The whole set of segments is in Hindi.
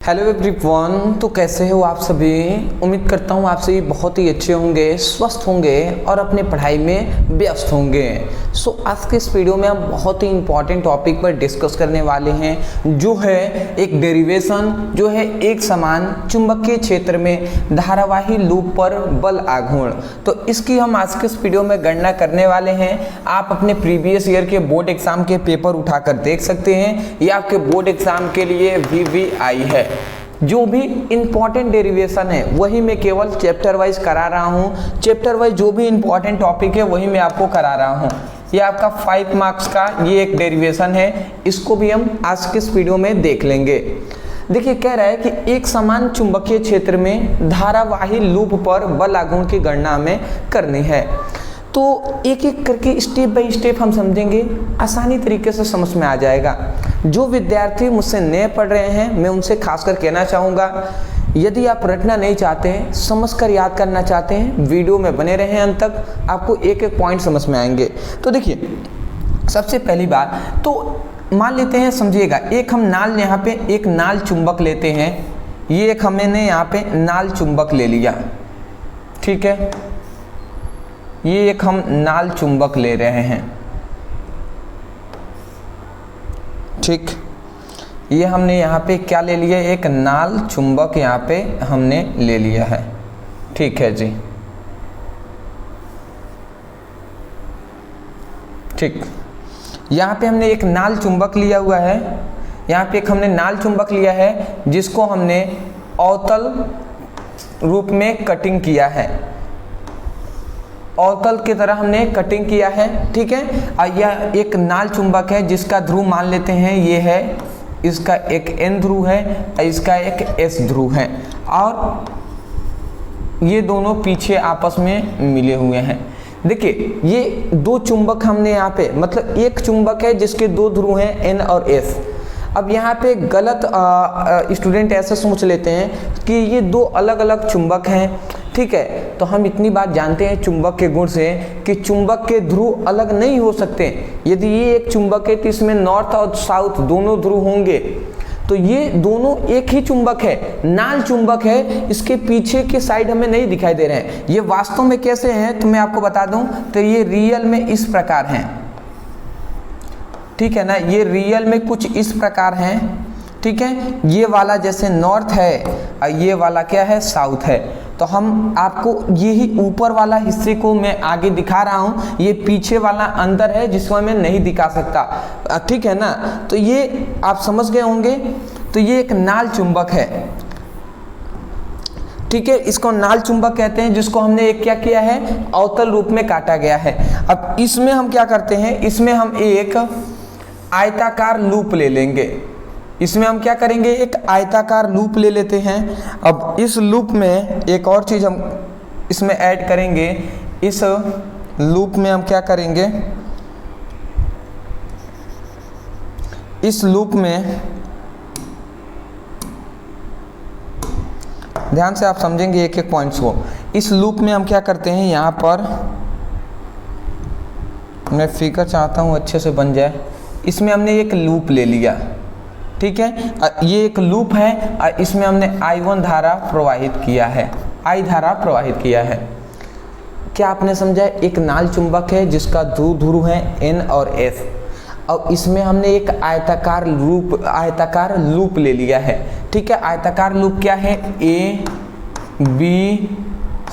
हेलो एवरीवन, तो कैसे हो आप सभी। उम्मीद करता हूँ आप सभी बहुत ही अच्छे होंगे, स्वस्थ होंगे और अपने पढ़ाई में व्यस्त होंगे। आज के इस वीडियो में हम बहुत ही इंपॉर्टेंट टॉपिक पर डिस्कस करने वाले हैं, जो है एक डेरिवेशन, जो है एक समान चुंबकीय क्षेत्र में धारावाही लूप पर बल आघूर्ण। तो इसकी हम आज के इस वीडियो में गणना करने वाले हैं। आप अपने प्रीवियस ईयर के बोर्ड एग्जाम के पेपर उठाकर देख सकते हैं, ये आपके बोर्ड एग्जाम के लिए VVI है। जो भी इंपॉर्टेंट डेरिवेशन है वही मैं केवल चैप्टर वाइज करा रहा हूँ। चैप्टर वाइज जो भी इंपॉर्टेंट टॉपिक है वही मैं आपको करा रहा हूँ। ये आपका 5 मार्क्स का ये एक डेरिवेशन है, इसको भी हम आज के इस वीडियो में देख लेंगे। देखिए, कह रहा है कि एक समान चुंबकीय क्षेत्र में धारावाही लूप पर बल आघूर्ण की गणना हमें करनी है। तो एक एक करके स्टेप बाय स्टेप हम समझेंगे, आसानी तरीके से समझ में आ जाएगा। जो विद्यार्थी मुझसे नए पढ़ रहे हैं, मैं उनसे खासकर कहना चाहूँगा, यदि आप रटना नहीं चाहते हैं, समझकर याद करना चाहते हैं, वीडियो में बने रहें अंत तक, आपको एक एक पॉइंट समझ में आएंगे। तो देखिए, सबसे पहली बात तो मान लेते हैं, समझिएगा, एक हम नाल, यहाँ पे एक नाल चुंबक लेते हैं। ये एक हमने यहाँ पे नाल चुंबक ले लिया, ठीक है। ये एक हम नाल चुंबक ले रहे हैं, ठीक। ये हमने यहाँ पे क्या ले लिया, एक नाल चुंबक यहाँ पे हमने ले लिया है, ठीक है जी, ठीक। यहाँ पे हमने एक नाल चुंबक लिया हुआ है, यहाँ पे एक हमने नाल चुंबक लिया है जिसको हमने अवतल रूप में कटिंग किया है, अवतल की तरह हमने कटिंग किया है, ठीक है। और यह एक नाल चुंबक है जिसका ध्रुव मान लेते हैं ये है, इसका एक N ध्रुव है और इसका एक S ध्रुव है, और ये दोनों पीछे आपस में मिले हुए हैं। देखिए, ये दो चुंबक हमने यहाँ पे, मतलब एक चुंबक है जिसके दो ध्रुव हैं N और S। अब यहाँ पे गलत स्टूडेंट ऐसे सोच लेते हैं कि ये दो अलग अलग चुंबक हैं, ठीक है। तो हम इतनी बात जानते हैं चुंबक के गुण से कि चुंबक के ध्रुव अलग नहीं हो सकते। यदि ये एक चुंबक है तो इसमें नॉर्थ और साउथ दोनों ध्रुव होंगे, तो ये दोनों एक ही चुंबक है, नाल चुंबक है। इसके पीछे के साइड हमें नहीं दिखाई दे रहे हैं। ये वास्तव में कैसे हैं तो मैं आपको बता दूं, तो ये रियल में इस प्रकार हैं, ठीक है ना। ये रियल में कुछ इस प्रकार हैं, ठीक है। ये वाला जैसे नॉर्थ है और ये वाला क्या है, साउथ है। तो हम आपको यही ऊपर वाला हिस्से को मैं आगे दिखा रहा हूँ, ये पीछे वाला अंदर है जिसको मैं नहीं दिखा सकता, ठीक है ना। तो ये आप समझ गए होंगे। तो ये एक नाल चुंबक है, ठीक है। इसको नाल चुंबक कहते हैं, जिसको हमने एक क्या किया है, अवतल रूप में काटा गया है। अब इसमें हम क्या करते हैं, इसमें हम एक आयताकार लूप ले लेंगे। इसमें हम क्या करेंगे, एक आयताकार लूप ले लेते हैं। अब इस लूप में एक और चीज़ हम इसमें ऐड करेंगे। इस लूप में हम क्या करेंगे, इस लूप में ध्यान से आप समझेंगे एक एक पॉइंट्स को। इस लूप में हम क्या करते हैं, यहाँ पर मैं फिगर चाहता हूँ अच्छे से बन जाए। इसमें हमने एक लूप ले लिया, ठीक है। ये एक लूप है और इसमें हमने I1 धारा प्रवाहित किया है, I धारा प्रवाहित किया है। क्या आपने समझा, एक नाल चुंबक है जिसका दो ध्रुव है N और S, और इसमें हमने एक आयताकार लूप ले लिया है, ठीक है। आयताकार लूप क्या है, A B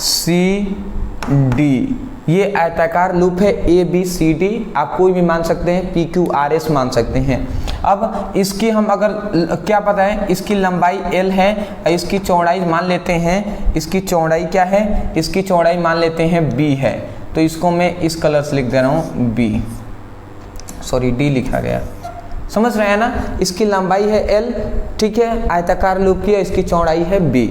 C D, ये आयताकार लूप है ABCD। आप कोई भी मान सकते हैं, PQRS मान सकते हैं। अब इसकी हम अगर क्या पता है, इसकी लंबाई L है और इसकी चौड़ाई मान लेते हैं, इसकी चौड़ाई क्या है, इसकी चौड़ाई मान लेते हैं B है। तो इसको मैं इस कलर से लिख दे रहा हूँ, B, सॉरी D लिखा गया, समझ रहे हैं ना। इसकी लंबाई है L, ठीक है, आयताकार लूप की, इसकी चौड़ाई है B।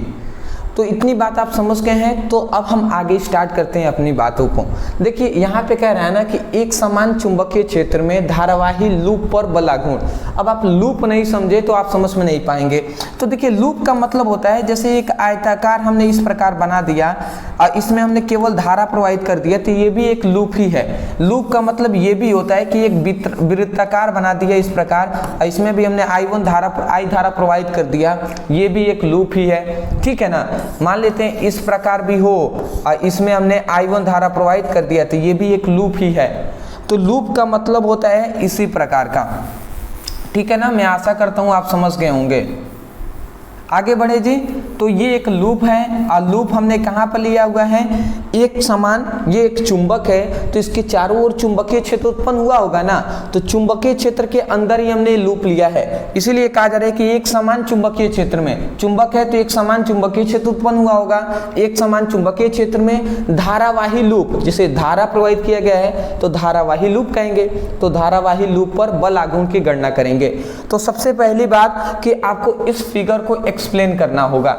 तो इतनी बात आप समझ गए हैं। तो अब हम आगे स्टार्ट करते हैं अपनी बातों को। देखिए यहाँ पे कह रहा है ना कि एक समान चुंबकीय क्षेत्र में धारावाही लूप पर बल आघूर्ण। अब आप लूप नहीं समझे तो आप समझ में नहीं पाएंगे। तो देखिए लूप का मतलब होता है जैसे एक आयताकार हमने इस प्रकार बना दिया और इसमें हमने केवल धारा प्रवाहित कर दिया, तो ये भी एक लूप ही है। लूप का मतलब ये भी होता है कि एक वृत्ताकार बना दिया इस प्रकार, इसमें भी हमने I धारा प्रवाहित कर दिया, ये भी एक लूप ही है, ठीक है ना। मान लेते हैं इस प्रकार भी हो और इसमें हमने I1 धारा प्रवाहित कर दिया, तो ये भी एक लूप ही है। तो लूप का मतलब होता है इसी प्रकार का, ठीक है ना। मैं आशा करता हूँ आप समझ गए होंगे। आगे बढ़े जी। तो ये एक लूप है और लूप हमने कहाँ पर लिया हुआ है, एक समान, ये एक चुंबक है तो इसके चारों ओर चुंबकीय क्षेत्र उत्पन्न हुआ होगा ना, तो चुंबकीय क्षेत्र के अंदर ही हमने लूप लिया है। इसीलिए कहा जा रहा है कि एक समान चुंबकीय क्षेत्र में, चुंबक है तो एक समान चुंबकीय क्षेत्र उत्पन्न हुआ होगा। एक समान चुंबकीय क्षेत्र में धारावाही लूप, जिसे धारा प्रवाहित किया गया है तो धारावाही लूप कहेंगे। तो धारावाही लूप पर बल आघूर्ण की गणना करेंगे। तो सबसे पहली बात कि आपको इस फिगर को एक्सप्लेन करना होगा।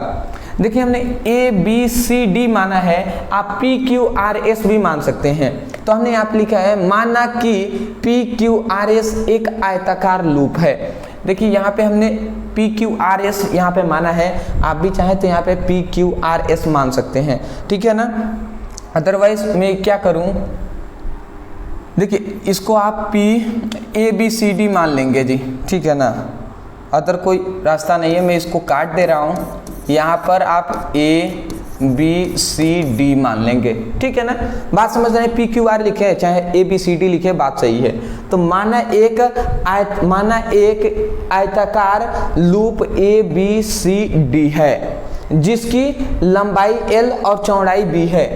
देखिए हमने ए बी सी डी माना है, आप पी क्यू आर एस भी मान सकते हैं। तो हमने यहाँ पे लिखा है माना कि पी क्यू आर एस एक आयताकार लूप है। देखिए यहाँ पे हमने पी क्यू आर एस यहाँ पे माना है, आप भी चाहें तो यहाँ पे पी क्यू आर एस मान सकते हैं, ठीक है ना। अदरवाइज मैं क्या करूँ, देखिए इसको आप P A B C D मान लेंगे जी, ठीक है ना। अदर कोई रास्ता नहीं है, मैं इसको काट दे रहा हूँ, यहाँ पर आप ए बी सी डी मान लेंगे, ठीक है ना। बात समझ रहे हैं, पी क्यू आर लिखे चाहे ए बी सी डी लिखे, बात सही है। तो माना एक आयताकार loop A B C D है जिसकी लंबाई L और चौड़ाई B है,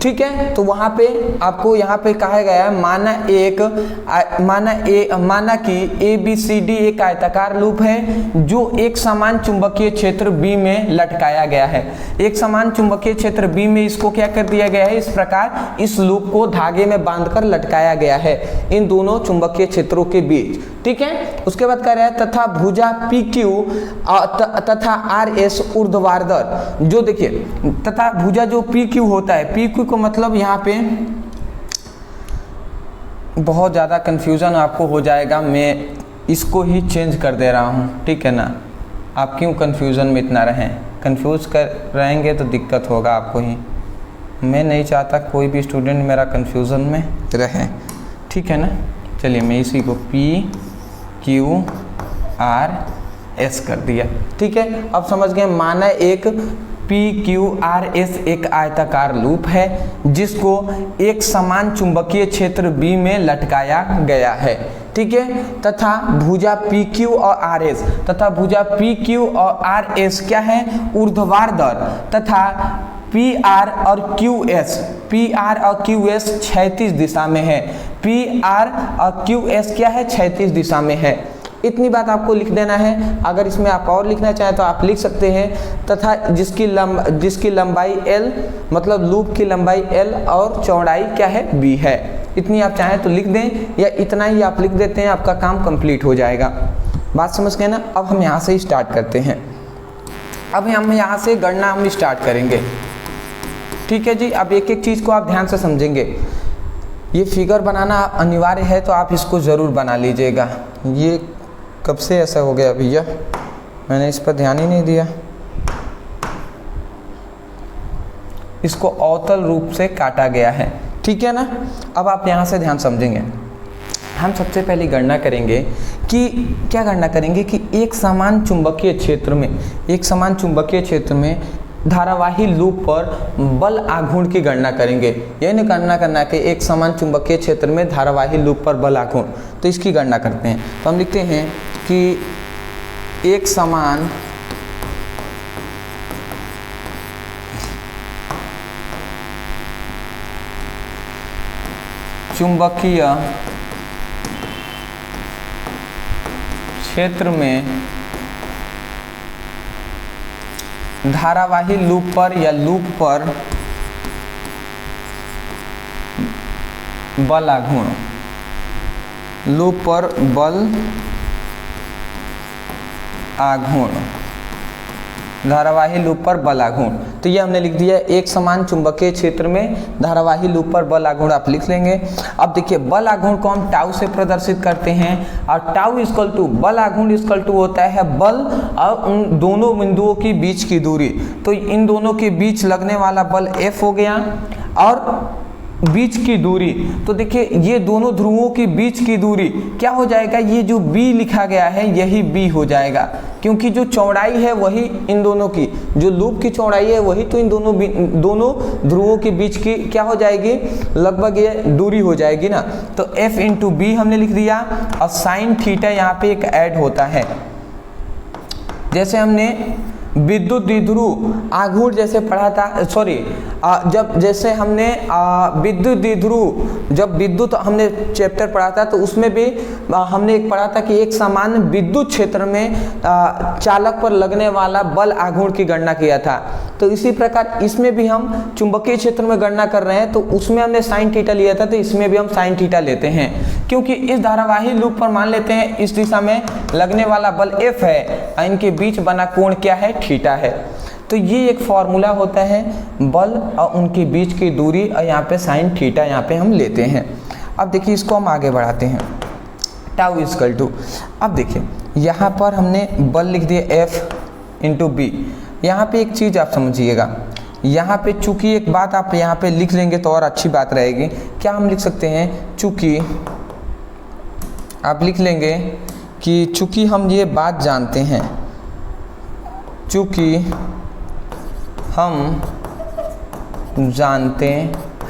ठीक है। तो वहाँ पे आपको यहाँ पे कहा गया है माना कि ABCD एक आयताकार लूप है जो एक समान चुंबकीय क्षेत्र B में लटकाया गया है। एक समान चुंबकीय क्षेत्र B में इसको क्या कर दिया गया है, इस प्रकार इस लूप को धागे में बांधकर लटकाया गया है इन दोनों चुंबकीय क्षेत्रों के बीच, ठीक है। उसके बाद कह रहा है तथा भुजा PQ तथा RS ऊर्ध्वाधर, जो देखिए तथा भुजा जो PQ होता है, PQ को मतलब यहाँ पे बहुत ज़्यादा कंफ्यूजन आपको हो जाएगा, मैं इसको ही चेंज कर दे रहा हूँ, ठीक है ना। आप क्यों कंफ्यूजन में इतना रहें, कंफ्यूज कर रहेंगे तो दिक्कत होगा आपको ही। मैं नहीं चाहता कोई भी स्टूडेंट मेरा कंफ्यूजन में रहे, ठीक है ना। चलिए मैं इसी को PQRS कर दिया, ठीक है। अब समझ गए, माना एक PQRS एक आयताकार लूप है जिसको एक समान चुंबकीय क्षेत्र B में लटकाया गया है, ठीक है। तथा भुजा PQ और RS, तथा भुजा PQ और RS क्या है, ऊर्ध्वाधर, तथा PR और QS क्षैतिज दिशा में है। PR और QS क्या है, क्षैतिज दिशा में है। इतनी बात आपको लिख देना है। अगर इसमें आप और लिखना चाहें तो आप लिख सकते हैं। तथा जिसकी लंबाई L, मतलब लूप की लंबाई L और चौड़ाई क्या है, B है। इतनी आप चाहें तो लिख दें या इतना ही आप लिख देते हैं, आपका काम कंप्लीट हो जाएगा। बात समझ गए ना। अब हम यहाँ से स्टार्ट करते हैं। अब हम यहाँ से गणना हम स्टार्ट करेंगे, ठीक है जी। अब एक एक चीज़ को आप ध्यान से समझेंगे। ये फिगर बनाना अनिवार्य है तो आप इसको ज़रूर बना लीजिएगा। ये कब से ऐसा हो गया भैया, मैंने इस पर ध्यान ही नहीं दिया। इसको अवतल रूप से काटा गया है, ठीक है ना। अब आप यहाँ से ध्यान समझेंगे। हम सबसे पहले गणना करेंगे कि क्या गणना करेंगे कि एक समान चुंबकीय क्षेत्र में धारावाही लूप पर बल आघूर्ण की गणना करेंगे। यानी गणना करना कि एक समान चुंबकीय क्षेत्र में धारावाही लूप पर बल आघूर्ण, तो इसकी गणना करते हैं। तो हम लिखते हैं कि एक समान चुंबकीय क्षेत्र में धारावाही लूप पर या लूप पर बल आघूर्ण, लूप पर बल आघूर्ण धारावाही लूप पर बल आघूर्ण। तो ये हमने लिख दिया एक समान चुंबकीय क्षेत्र में धारावाही लूप पर बल आघूर्ण आप लिख लेंगे। अब देखिए बल आघूर्ण को हम टाउ से प्रदर्शित करते हैं और टाउ इक्वल टू बल आघूर्ण इक्वल टू होता है बल और उन दोनों बिंदुओं की बीच की दूरी। तो इन दोनों के बीच लगने वाला बल F हो गया और बीच की दूरी, तो देखिए ये दोनों ध्रुवों की बीच की दूरी क्या हो जाएगा, ये जो B लिखा गया है यही B हो जाएगा, क्योंकि जो चौड़ाई है वही इन दोनों की, जो लूप की चौड़ाई है वही तो इन दोनों ध्रुवों के बीच की क्या हो जाएगी, लगभग ये दूरी हो जाएगी ना। तो F इंटू बी हमने लिख दिया और साइन थीटा यहाँ पे एक ऐड होता है। जैसे हमने विद्युत द्विध्रुव आघूर्ण जैसे पढ़ा था, सॉरी जब जैसे हमने विद्युत द्विध्रुव जब विद्युत हमने चैप्टर पढ़ा था तो उसमें भी हमने एक पढ़ा था कि एक समान विद्युत क्षेत्र में चालक पर लगने वाला बल आघूर्ण की गणना किया था। तो इसी प्रकार इसमें भी हम चुंबकीय क्षेत्र में गणना कर रहे हैं, तो उसमें हमने साइन थीटा लिया था, तो इसमें भी हम साइन थीटा लेते हैं, क्योंकि इस धारावाही लूप पर मान लेते हैं इस दिशा में लगने वाला बल F है और इनके बीच बना कोण क्या है, थीटा है। तो ये एक फॉर्मूला होता है बल और उनके बीच की दूरी, और यहाँ पे साइन थीटा यहाँ पे हम लेते हैं। अब देखिए इसको हम आगे बढ़ाते हैं, टाउ इक्वल टू, अब देखिए यहाँ पर हमने बल लिख दिया F इंटू बी। यहाँ पे एक चीज़ आप समझिएगा, यहाँ पे चूंकि एक बात आप यहाँ पे लिख लेंगे तो और अच्छी बात रहेगी। क्या हम लिख सकते हैं, चूंकि आप लिख लेंगे कि चूंकि हम ये बात जानते हैं, चूंकि हम जानते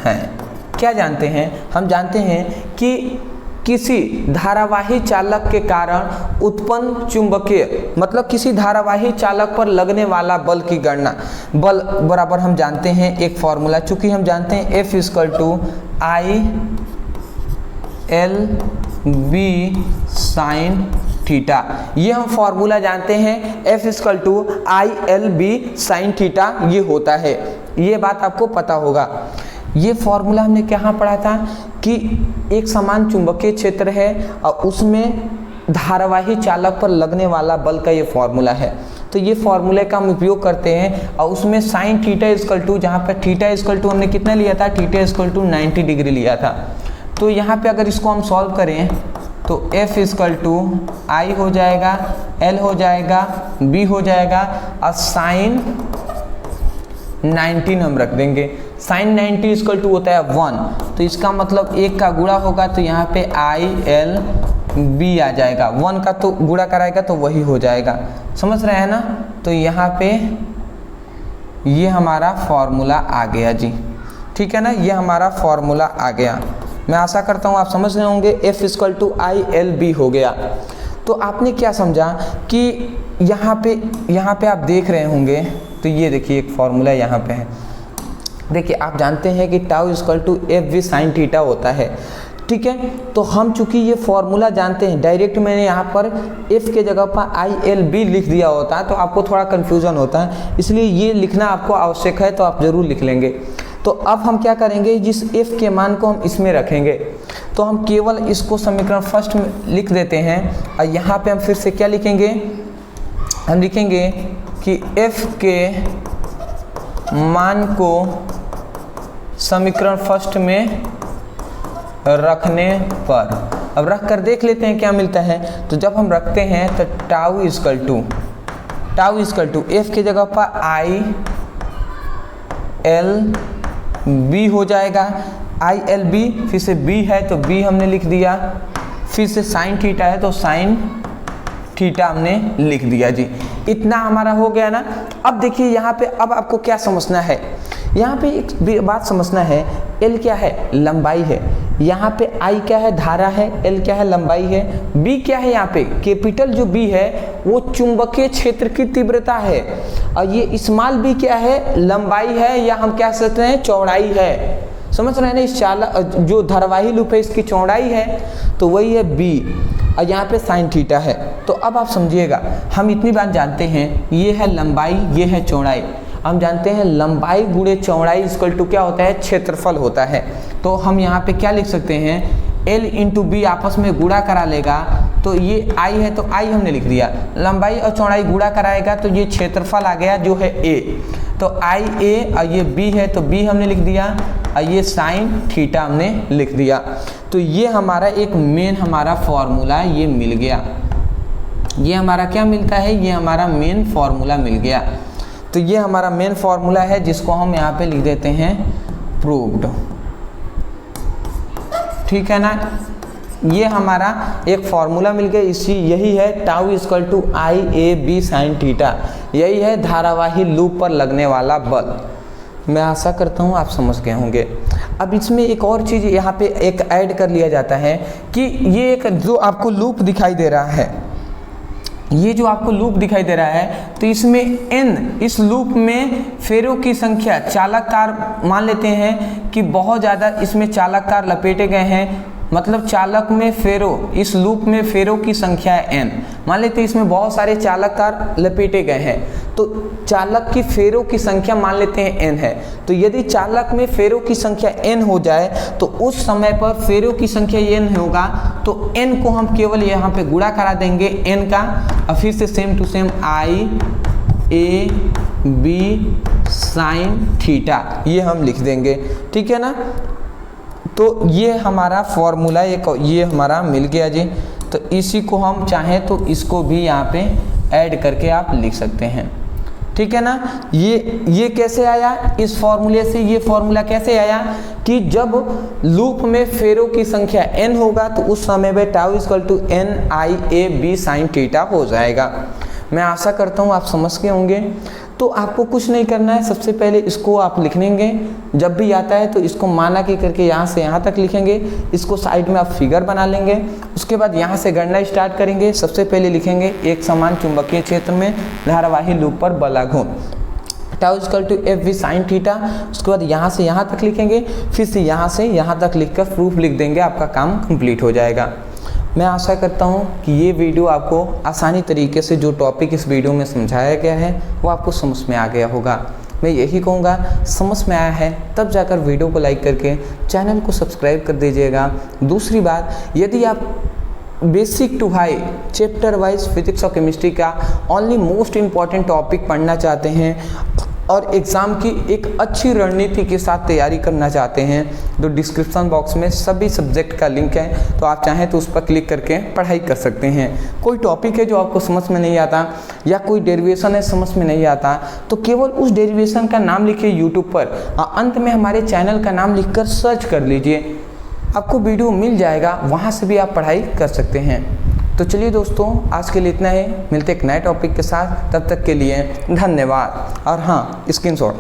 हैं, क्या जानते हैं, हम जानते हैं कि किसी धारावाही चालक के कारण उत्पन्न चुंबकीय, मतलब किसी धारावाही चालक पर लगने वाला बल की गणना, बल बराबर हम जानते हैं एक फॉर्मूला, चूंकि हम जानते हैं F equal to I L B sine theta, ये हम फॉर्मूला जानते हैं, F equal to I L B sine theta ये होता है, ये बात आपको पता होगा। ये फॉर्मूला हमने कहाँ पढ़ा था कि एक समान चुंबकीय क्षेत्र है और उसमें धारावाही चालक पर लगने वाला बल का ये फॉर्मूला है। तो ये फॉर्मूले का हम उपयोग करते हैं और उसमें साइन थीटा इक्वल टू, जहाँ पर थीटा इक्वल टू हमने कितना लिया था, थीटा इक्वल टू 90 डिग्री लिया था। तो यहाँ पे अगर इसको हम सॉल्व करें तो F इक्वल टू आई हो जाएगा, L हो जाएगा, B हो जाएगा और साइन 19 हम रख देंगे। साइन 90 इक्वल टू होता है 1, तो इसका मतलब 1 का गुणा होगा तो यहाँ पे आई एल बी आ जाएगा, 1 का तो गुणा कराएगा तो वही हो जाएगा, समझ रहे हैं ना। तो यहाँ पे ये हमारा फॉर्मूला आ गया जी, ठीक है ना, ये हमारा फॉर्मूला आ गया। मैं आशा करता हूँ आप समझ रहे होंगे, F equal to I L B हो गया। तो आपने क्या समझा कि यहाँ पे आप देख रहे होंगे, तो ये देखिए एक फॉर्मूला यहाँ पे है, देखिए आप जानते हैं कि tau equal to F V sine theta होता है, ठीक है। तो हम चूंकि ये फॉर्मूला जानते हैं, डायरेक्ट मैंने यहाँ पर F के जगह पर आई एल बी लिख दिया होता है तो आपको थोड़ा कन्फ्यूज़न होता है, इसलिए ये लिखना आपको आवश्यक है, तो आप ज़रूर लिख लेंगे। तो अब हम क्या करेंगे, जिस F के मान को हम इसमें रखेंगे, तो हम केवल इसको समीकरण फर्स्ट में लिख देते हैं और यहाँ पे हम फिर से क्या लिखेंगे, हम लिखेंगे कि F के मान को समीकरण फर्स्ट में रखने पर, अब रख कर देख लेते हैं क्या मिलता है। तो जब हम रखते हैं तो टाउ इक्वल टू F के जगह पर आई एल बी हो जाएगा, आई एल बी फिर से B है तो B हमने लिख दिया, फिर से साइन थीटा है तो साइन थीटा हमने लिख दिया जी। इतना हमारा हो गया ना। अब देखिए यहाँ पे अब आपको क्या समझना है, यहाँ पे एक बात समझना है, L क्या है, लंबाई है, यहाँ पे I क्या है, धारा है, L क्या है, लंबाई है, B क्या है, यहाँ पे कैपिटल जो B है वो चुंबकीय क्षेत्र की तीव्रता है, और ये स्मॉल b क्या है, लंबाई है, या हम क्या कहते हैं, चौड़ाई है। समझ रहे हैं ना, इस चालक जो धारावाही लूप है इसकी चौड़ाई है, तो वही है B, और यहाँ पे साइन थीटा है। तो अब आप समझिएगा, हम इतनी बात जानते हैं, ये है लंबाई, ये है चौड़ाई। हम जानते हैं लंबाई गुणे चौड़ाई इक्वल टू क्या होता है, क्षेत्रफल होता है। तो हम यहाँ पे क्या लिख सकते हैं, L इंटू बी आपस में गुणा करा लेगा तो ये आई है तो आई हमने लिख दिया। लंबाई और चौड़ाई गुणा कराएगा तो ये क्षेत्रफल आ गया जो है ए, तो आई ए, और ये बी है तो बी हमने लिख दिया, और ये साइन थीटा हमने लिख दिया। तो ये हमारा एक मेन हमारा फॉर्मूला ये मिल गया। ये हमारा क्या मिलता है, ये हमारा मेन फॉर्मूला मिल गया। तो ये हमारा मेन फॉर्मूला है जिसको हम यहाँ पे लिख देते हैं प्रूव्ड। ठीक है ना, ये हमारा एक फॉर्मूला मिल गया। इसी यही है tau equal to I A B sine theta, यही है धारावाही लूप पर लगने वाला बल। मैं आशा करता हूँ आप समझ गए होंगे। अब इसमें एक और चीज़ यहाँ पे एक ऐड कर लिया जाता है कि ये एक जो आपको लूप दिखाई दे रहा है, ये जो आपको लूप दिखाई दे रहा है, तो इसमें n, इस लूप में फेरों की संख्या, चालक तार मान लेते हैं कि बहुत ज़्यादा इसमें चालक तार लपेटे गए हैं, मतलब चालक में फेरों, इस लूप में फेरों की संख्या है n। मान लेते हैं इसमें बहुत सारे चालक तार लपेटे गए हैं, तो चालक की फेरों की संख्या मान लेते हैं n है। तो यदि चालक में फेरों की संख्या n हो जाए तो उस समय पर फेरों की संख्या n होगा, तो n को हम केवल यहाँ पे गुणा करा देंगे n का, और फिर से same to same I A B sine theta ये हम लिख देंगे। ठीक है ना, तो ये हमारा फॉर्मूला एक ये हमारा मिल गया जी। तो इसी को हम चाहें तो इसको भी यहाँ पे ऐड करके आप लिख सकते हैं। ठीक है ना, ये कैसे आया, इस फॉर्मूले से ये फॉर्मूला कैसे आया कि जब लूप में फेरों की संख्या n होगा तो उस समय में tau equal to n I A B sine theta हो जाएगा। मैं आशा करता हूँ आप समझ गए होंगे। तो आपको कुछ नहीं करना है, सबसे पहले इसको आप लिख लेंगे, जब भी आता है तो इसको माना की करके यहाँ से यहाँ तक लिखेंगे, इसको साइड में आप फिगर बना लेंगे। उसके बाद यहाँ से गणना स्टार्ट करेंगे। सबसे पहले लिखेंगे एक समान चुंबकीय क्षेत्र में धारावाही लूप पर बल लागू, tau equal to F V sine theta. उसके बाद यहाँ से यहाँ तक लिखेंगे, फिर से यहाँ तक लिखकर प्रूफ लिख देंगे, आपका काम कंप्लीट हो जाएगा। मैं आशा करता हूँ कि ये वीडियो आपको आसानी तरीके से जो टॉपिक इस वीडियो में समझाया गया है वो आपको समझ में आ गया होगा। मैं यही कहूँगा, समझ में आया है तब जाकर वीडियो को लाइक करके चैनल को सब्सक्राइब कर दीजिएगा। दूसरी बात, यदि आप basic to high chapter wise physics और केमिस्ट्री का ओनली मोस्ट इम्पॉर्टेंट टॉपिक पढ़ना चाहते हैं और एग्ज़ाम की एक अच्छी रणनीति के साथ तैयारी करना चाहते हैं, तो डिस्क्रिप्शन बॉक्स में सभी सब्जेक्ट का लिंक है, तो आप चाहें तो उस पर क्लिक करके पढ़ाई कर सकते हैं। कोई टॉपिक है जो आपको समझ में नहीं आता या कोई डेरिवेशन है समझ में नहीं आता, तो केवल उस डेरिवेशन का नाम लिखिए यूट्यूब पर, अंत में हमारे चैनल का नाम लिखकर सर्च कर लीजिए, आपको वीडियो मिल जाएगा, वहाँ से भी आप पढ़ाई कर सकते हैं। तो चलिए दोस्तों, आज के लिए इतना ही, मिलते एक नए टॉपिक के साथ, तब तक के लिए धन्यवाद। और हाँ, स्क्रीनशॉट